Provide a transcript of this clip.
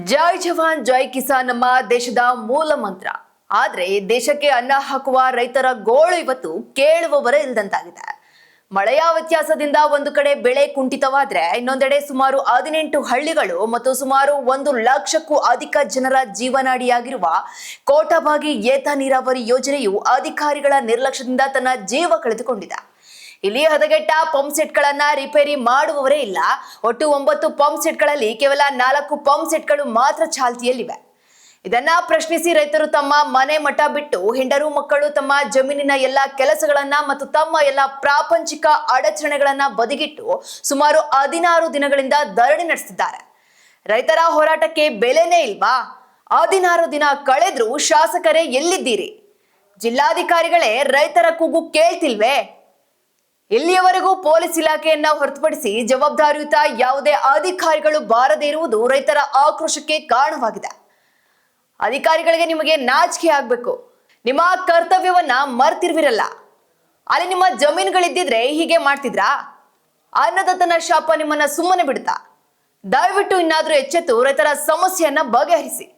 ಜೈ ಜವಾನ್ ಜೈ ಕಿಸಾನ್ ನಮ್ಮ ದೇಶದ ಮೂಲ ಮಂತ್ರ. ಆದ್ರೆ ದೇಶಕ್ಕೆ ಅನ್ನ ಹಾಕುವ ರೈತರ ಗೋಳು ಇವತ್ತು ಕೇಳುವವರೇ ಇಲ್ಲದಂತಾಗಿದೆ. ಮಳೆಯ ವ್ಯತ್ಯಾಸದಿಂದ ಒಂದು ಕಡೆ ಬೆಳೆ ಕುಂಠಿತವಾದ್ರೆ ಇನ್ನೊಂದೆಡೆ ಸುಮಾರು 18 ಹಳ್ಳಿಗಳು ಮತ್ತು ಸುಮಾರು 1 ಲಕ್ಷಕ್ಕೂ ಅಧಿಕ ಜನರ ಜೀವನಾಡಿಯಾಗಿರುವ ಕೋಟಬಾಗಿ ಏತ ನೀರಾವರಿ ಯೋಜನೆಯು ಅಧಿಕಾರಿಗಳ ನಿರ್ಲಕ್ಷ್ಯದಿಂದ ತನ್ನ ಜೀವ ಕಳೆದುಕೊಂಡಿದೆ. ಇಲ್ಲಿ ಹದಗೆಟ್ಟ ಪಂಪ್ ಸೆಟ್ಗಳನ್ನ ರಿಪೇರಿ ಮಾಡುವವರೇ ಇಲ್ಲ. ಒಟ್ಟು 9 ಪಂಪ್ ಸೆಟ್ಗಳಲ್ಲಿ ಕೇವಲ 4 ಪಂಪ್ ಸೆಟ್ಗಳು ಮಾತ್ರ ಚಾಲ್ತಿಯಲ್ಲಿವೆ. ಇದನ್ನ ಪ್ರಶ್ನಿಸಿ ರೈತರು ತಮ್ಮ ಮನೆ ಮಠ ಬಿಟ್ಟು ಹೆಂಡರು ಮಕ್ಕಳು ತಮ್ಮ ಜಮೀನಿನ ಎಲ್ಲಾ ಕೆಲಸಗಳನ್ನ ಮತ್ತು ತಮ್ಮ ಎಲ್ಲಾ ಪ್ರಾಪಂಚಿಕ ಅಡಚಣೆಗಳನ್ನ ಬದಿಗಿಟ್ಟು ಸುಮಾರು 16 ದಿನಗಳಿಂದ ಧರಣಿ ನಡೆಸಿದ್ದಾರೆ. ರೈತರ ಹೋರಾಟಕ್ಕೆ ಬೆಲೆನೇ ಇಲ್ವಾ? 16 ದಿನ ಕಳೆದ್ರೂ ಶಾಸಕರೇ ಎಲ್ಲಿದ್ದೀರಿ? ಜಿಲ್ಲಾಧಿಕಾರಿಗಳೇ ರೈತರ ಕೂಗು ಕೇಳ್ತಿಲ್ವೇ? ಇಲ್ಲಿಯವರೆಗೂ ಪೊಲೀಸ್ ಇಲಾಖೆಯನ್ನ ಹೊರತುಪಡಿಸಿ ಜವಾಬ್ದಾರಿಯುತ ಯಾವುದೇ ಅಧಿಕಾರಿಗಳು ಬಾರದೇ ಇರುವುದು ರೈತರ ಆಕ್ರೋಶಕ್ಕೆ ಕಾರಣವಾಗಿದೆ. ಅಧಿಕಾರಿಗಳಿಗೆ ನಿಮಗೆ ನಾಚಿಕೆ ಆಗ್ಬೇಕು. ನಿಮ್ಮ ಕರ್ತವ್ಯವನ್ನ ಮರ್ತಿರ್ವಿರಲ್ಲ. ಅಲ್ಲಿ ನಿಮ್ಮ ಜಮೀನುಗಳಿದ್ದಿದ್ರೆ ಹೀಗೆ ಮಾಡ್ತಿದ್ರಾ? ಅನ್ನದಾತನ ಶಾಪ ನಿಮ್ಮನ್ನ ಸುಮ್ಮನೆ ಬಿಡ್ತಾ? ದಯವಿಟ್ಟು ಇನ್ನಾದ್ರೂ ಎಚ್ಚೆತ್ತು ರೈತರ ಸಮಸ್ಯೆಯನ್ನ ಬಗೆಹರಿಸಿ.